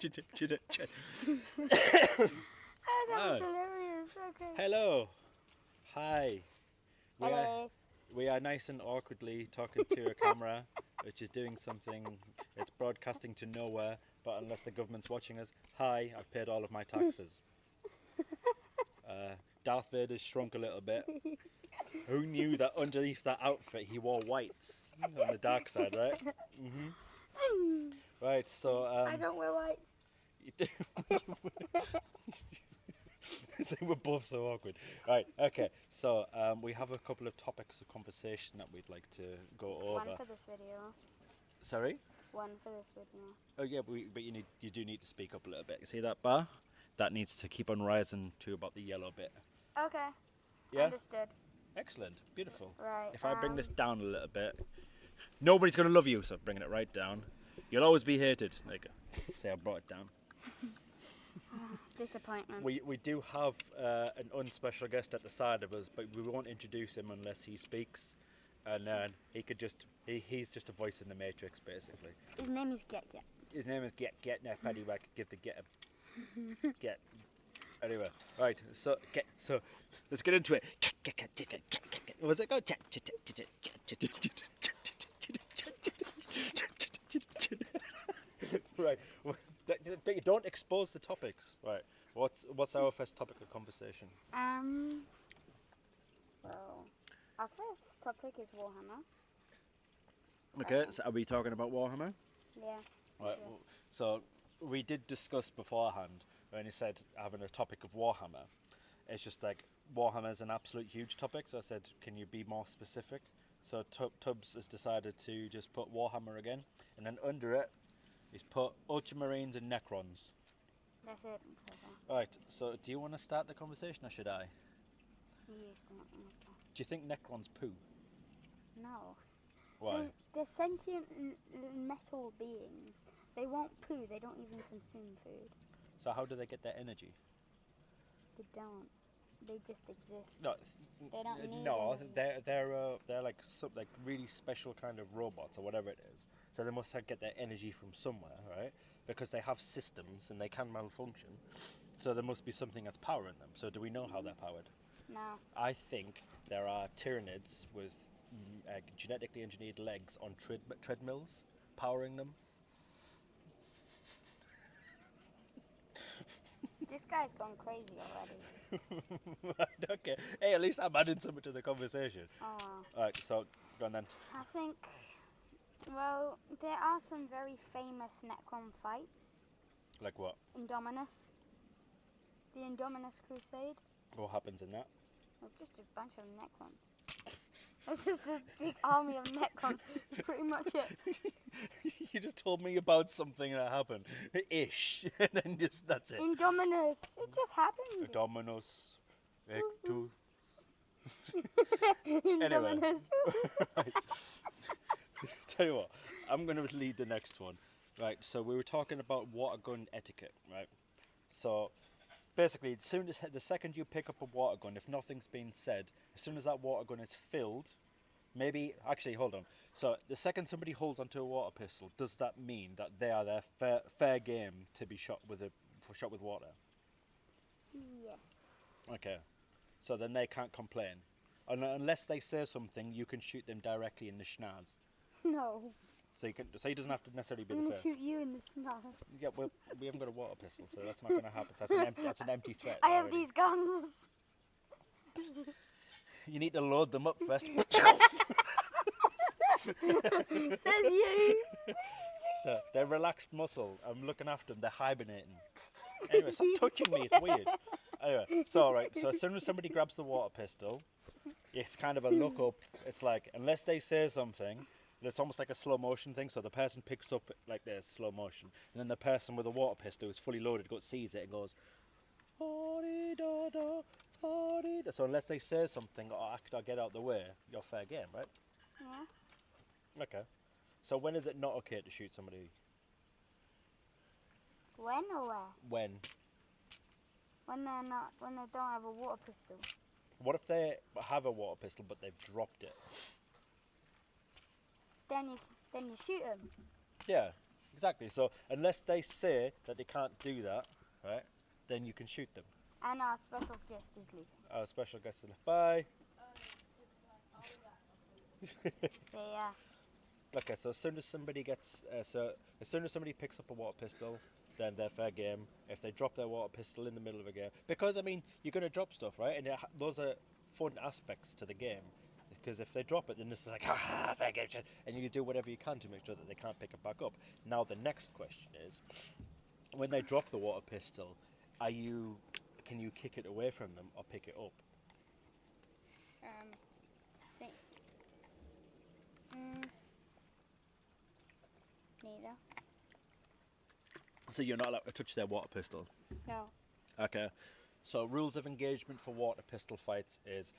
Oh, that was hilarious. Okay. Hello. Hi. We are, Hello. we are nice and awkwardly talking to a camera, which is doing something. It's broadcasting to nowhere, but unless the government's watching us, hi, I've paid all of my taxes. Darth Vader's shrunk a little bit. Who knew that underneath that outfit he wore whites on the dark side, right? Right, so I don't wear whites. you do. So we're both so awkward. Right, okay. So we have a couple of topics of conversation that we'd like to go over. One for this video. Sorry? One for this video. Oh yeah, but you do need to speak up a little bit. You see that bar? That needs to keep on rising to about the yellow bit. Okay. Yeah? Understood. Excellent. Beautiful. Right. If I bring this down a little bit, nobody's going to love you, so bringing it right down. You'll always be hated. There you go. See, I brought it down. Disappointment. We do have an unspecial guest at the side of us, but we won't introduce him unless he speaks. And then he's just a voice in the Matrix, basically. His name is Get Get. His name is Get now, Paddy Wack, give the Get. Anyway, right, so let's get into it. What's it called? Right. Don't expose the topics. Right. What's our first topic of conversation? Well, our first topic is Warhammer. Okay, so are we talking about Warhammer? Yeah. Right. Yes. So we did discuss beforehand when you said having a topic of Warhammer. It's just like Warhammer is an absolute huge topic. So I said, can you be more specific? So Tubbs has decided to just put Warhammer again, and then under it, he's put Ultramarines and Necrons. That's it. So far. Right. So do you want to start the conversation, or should I? You start. Okay. Do you think Necrons poo? No. Why? They're sentient metal beings. They won't poo. They don't even consume food. So how do they get their energy? They don't. They just exist. No, They don't need no, energy. they're like like really special kind of robots or whatever it is. So they must get their energy from somewhere, right? Because they have systems and they can malfunction. So there must be something that's powering them. So do we know how they're powered? No. I think there are Tyranids with genetically engineered legs on treadmills powering them. This guy's gone crazy already. Okay. Hey, at least I'm adding something to the conversation. Oh. Alright, so go on then. I think, well, there are some very famous Necron fights. Like what? Indominus. The Indominus Crusade. What happens in that? Well, just a bunch of Necrons. It's just a big army of Necrons. Pretty much it. You just told me about something that happened. Ish. And then just that's it. Indominus. It just happened. Dominus. Ectu. Anyway. Indominus. Right. Tell you what, I'm going to lead the next one. Right, so we were talking about water gun etiquette, right? So basically, the second you pick up a water gun, if nothing's been said, as soon as that water gun is filled, actually, hold on. So the second somebody holds onto a water pistol, does that mean that they are their fair game to be shot with water? Yes. Okay. So then they can't complain. Unless they say something, you can shoot them directly in the schnoz. No. So he doesn't have to necessarily be I'm the gonna first. shoot you in the snarls. Yeah, we haven't got a water pistol, so that's not going to happen. So that's an empty threat. I have already. these guns. You need to load them up first. Says you. So they're relaxed muscle. I'm looking after them. They're hibernating. Anyway, stop touching me. It's weird. Anyway, so alright. So as soon as somebody grabs the water pistol, it's kind of a look up. It's like, unless they say something, it's almost like a slow motion thing. So the person picks up like this, slow motion, and then the person with the water pistol who's fully loaded sees it and goes, "Oh-dee-da-da, oh-dee-da." So unless they say something or act or get out the way, you're fair game, right? Yeah. Okay. So when is it not okay to shoot somebody? When or where? When? When they don't have a water pistol. What if they have a water pistol but they've dropped it? Then you shoot them. Yeah, Exactly. So unless they say that they can't do that, right, then you can shoot them. And our special guest is leaving. Our special guest is bye. So yeah. Okay, so as soon as somebody picks up a water pistol, then they're fair game. If they drop their water pistol in the middle of a game, because I mean you're gonna drop stuff, right? And those are fun aspects to the game. Because if they drop it, then it's like, ha, fair game, shit. And you do whatever you can to make sure that they can't pick it back up. Now the next question is, when they drop the water pistol, can you kick it away from them or pick it up? Think. Neither. So you're not allowed to touch their water pistol. No. Okay. So rules of engagement for water pistol fights is,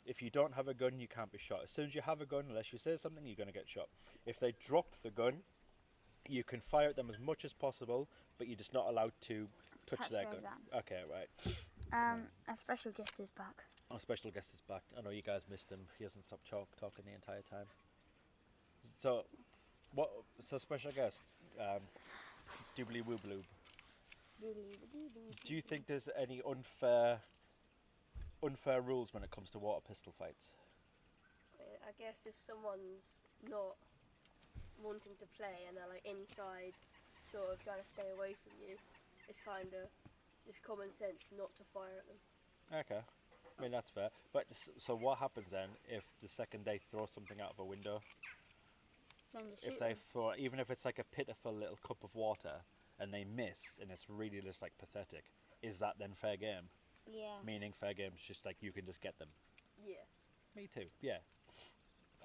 if you don't have a gun, you can't be shot. As soon as you have a gun, unless you say something, you're going to get shot. If they drop the gun, you can fire at them as much as possible, but you're just not allowed to touch their gun. Okay, right. A special guest is back. Our special guest is back. I know you guys missed him. He hasn't stopped talking the entire time. So, So special guest, doobly woobloob. Do you think there's any unfair rules when it comes to water pistol fights? I guess if someone's not wanting to play and they're like inside, sort of trying to stay away from you, it's kind of just common sense not to fire at them. Okay, I mean that's fair. But so what happens then if the second they throw something out of a window? Then you shoot If they them. throw, even if it's like a pitiful little cup of water and they miss and it's really just like pathetic, is that then fair game? Yeah. Meaning fair game is just like you can just get them. Yeah. Me too. Yeah,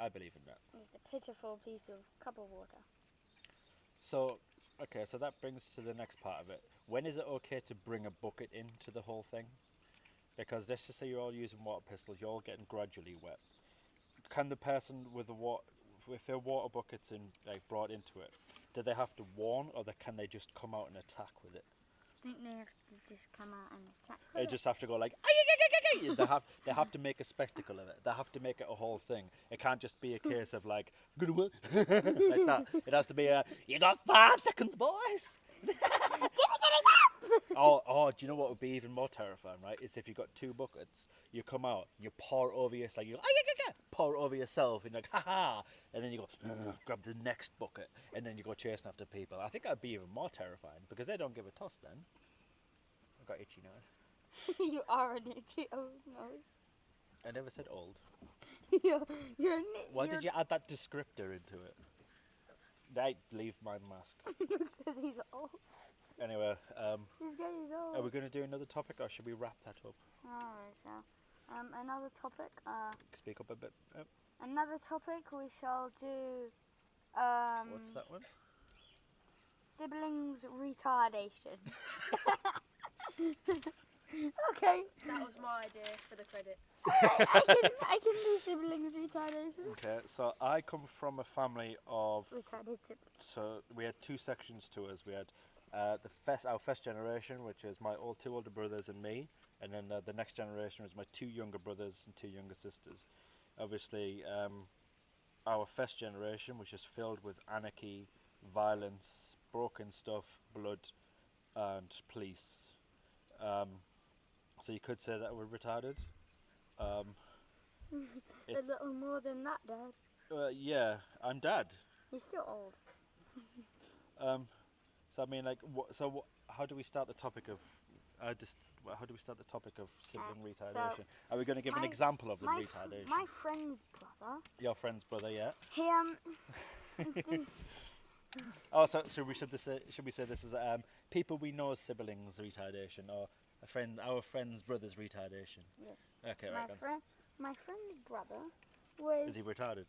I believe in that. Just a pitiful piece of cup of water. So, okay, so that brings to the next part of it. When is it okay to bring a bucket into the whole thing? Because let's just say you're all using water pistols, you're all getting gradually wet. Can the person with the with their water buckets brought into it, do they have to warn, or can they just come out and attack with it? I think they have to just come out and attack. They just have to go like, they have to make a spectacle of it. They have to make it a whole thing. It can't just be a case of like, good work, like that. It has to be you got 5 seconds, boys. Oh, do you know what would be even more terrifying, right? Is if you've got 2 buckets, you come out, you pour it over yourself, pour it over yourself, and you're like, ha, and then you go, grab the next bucket, and then you go chasing after people. I think that'd be even more terrifying, because they don't give a toss then. I've got itchy nose. You are an idiot. Oh, nose. I never said old. you're an idiot. Why did you add that descriptor into it? Right, leave my mask. Because he's old. Anyway, This guy is old. are we going to do another topic, or should we wrap that up? Alright, so another topic. Speak up a bit. Another topic we shall do. What's that one? Siblings retardation. Okay. That was my idea for the credit. I can do siblings retardation. Okay, so I come from a family of. Retarded siblings. So we had 2 sections to us. We had our first generation, which is my 2 older brothers and me, and then the next generation was my 2 younger brothers and 2 younger sisters. Obviously, our first generation was just filled with anarchy, violence, broken stuff, blood, and police. So you could say that we're retarded. A little more than that, Dad. Yeah, I'm Dad. You're still old. So I mean, like, how do we start the topic of? How do we start the topic of sibling retardation? so Are we going to give an my- example of the My retardation? my friend's brother. Your friend's brother, yeah. He Oh, so should we say this is people we know as siblings retardation, or our friend's brother's retardation? Yes. Okay, right. Then. My friend's brother was. Is he retarded?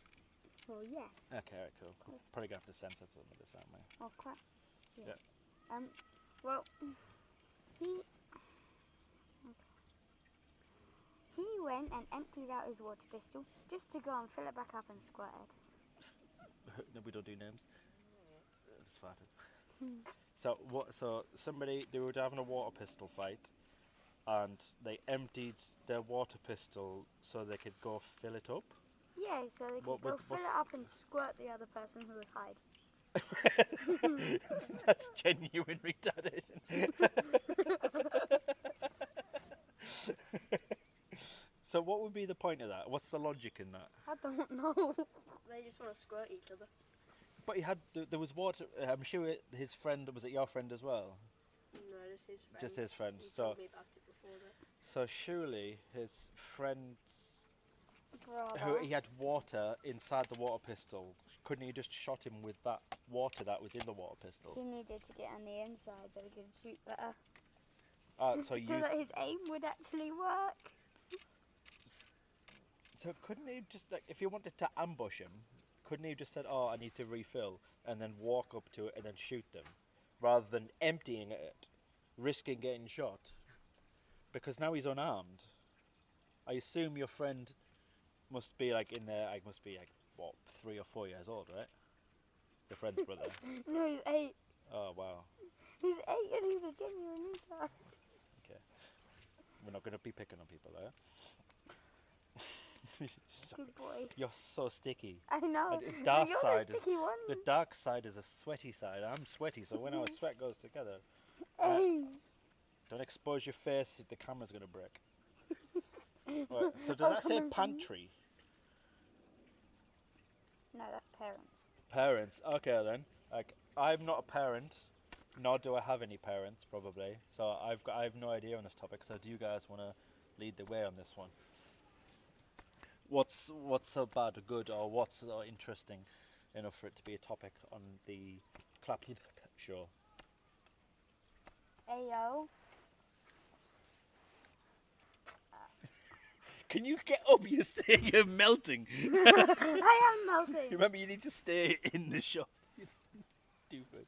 Well, yes. Okay, right, cool. Probably gonna have to censor some of this, aren't we? Oh crap. Yeah. Well, he went and emptied out his water pistol just to go and fill it back up and squirt it. No, we don't do names. It's farted. So they were having a water pistol fight, and they emptied their water pistol so they could go fill it up. Yeah, so they could What- go what- fill it what's- up and squirt the other person who was hiding. That's genuine retardation. So what would be the point of that? What's the logic in that? I don't know. They just want to squirt each other. But he had there was water. I'm sure his friend was it your friend as well? No, just his friend. Just his friend. He So told me about it before that. so surely his friend's Brother. who he had water inside the water pistol. Couldn't he just shot him with that water that was in the water pistol? He needed to get on the inside so he could shoot better. So So that his aim would actually work. So couldn't he just like if he wanted to ambush him, couldn't he have just said, "Oh, I need to refill," and then walk up to it and then shoot them, rather than emptying it, risking getting shot? Because now he's unarmed. I assume your friend must be like in there. Like must be like what 3 or 4 years old, right? Your friend's brother. No, he's 8. Oh wow. He's 8 and he's a genuine retard. Okay. We're not gonna be picking on people, are Good boy. You're so sticky. I know. And the But dark you're side the is sticky one. the dark side is a sweaty side. I'm sweaty, so when our sweat goes together, Hey. don't expose your face. The camera's gonna break. Right, so does Oh, that say come on. pantry? No, that's parents. Parents. Okay then. Like I'm not a parent, nor do I have any parents probably. So I have no idea on this topic. So do you guys want to lead the way on this one? What's so bad or good, or what's so interesting enough for it to be a topic on the Clappy show? Ayo. Can you get up? You're saying you're melting. I am melting. Remember, you need to stay in the shot. Doofus.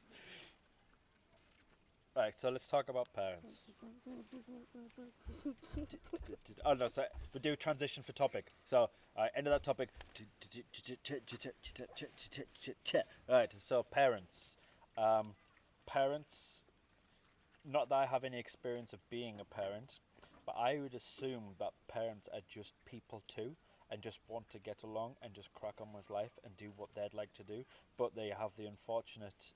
Right, so let's talk about parents. Oh no, sorry. We do transition for topic. So, end of that topic. Right, so parents. Parents, not that I have any experience of being a parent, but I would assume that parents are just people too, and just want to get along and just crack on with life and do what they'd like to do, but they have the unfortunate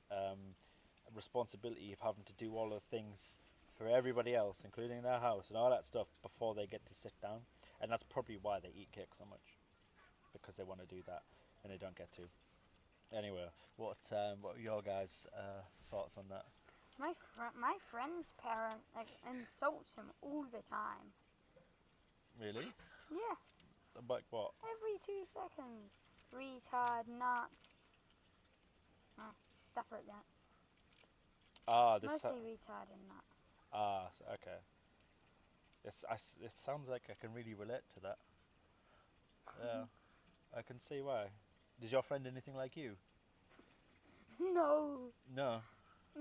responsibility of having to do all the things for everybody else, including their house and all that stuff, before they get to sit down. And that's probably why they eat cake so much, because they want to do that and they don't get to. Anyway, what are your guys' thoughts on that? My friend's parent insults him all the time. Really? Yeah, Like what? every 2 seconds. Retard, nuts. Stuff like that. Mostly retard and nut. Okay. It sounds like I can really relate to that. Yeah, I can see why. Does your friend anything like you? No. No.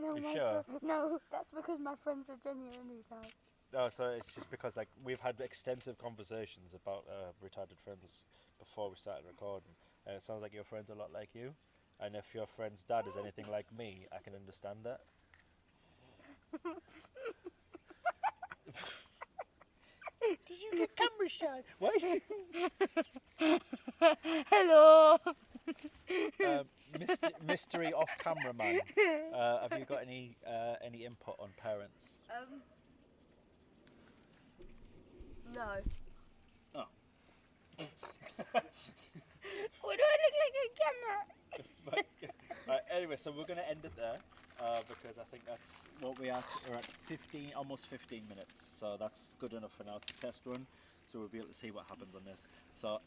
No, You my sure? no, that's because my friend's a genuine retard. Oh, so it's just because like we've had extensive conversations about retarded friends before we started recording, and it sounds like your friend's a lot like you. And if your friend's dad is anything like me, I can understand that. Did you get camera shy? Why? Hello. Mystery off camera man. Have you got any input on parents? No. Oh. What do I look like on camera? Anyway, so we're going to end it there because I think that's what we're at. We're at 15, almost 15 minutes. So that's good enough for now to test run. So we'll be able to see what happens on this. So,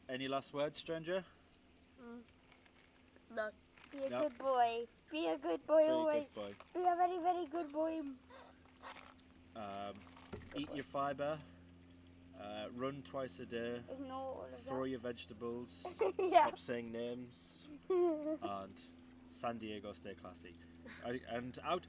any last words, stranger? No. Be a No. good boy. Be a good boy Very always. good boy. Be a very, very good boy. Eat your fibre. Run twice a day. Ignore all of Throw your vegetables. that. Yeah. Stop saying names. And San Diego, stay classy. And out.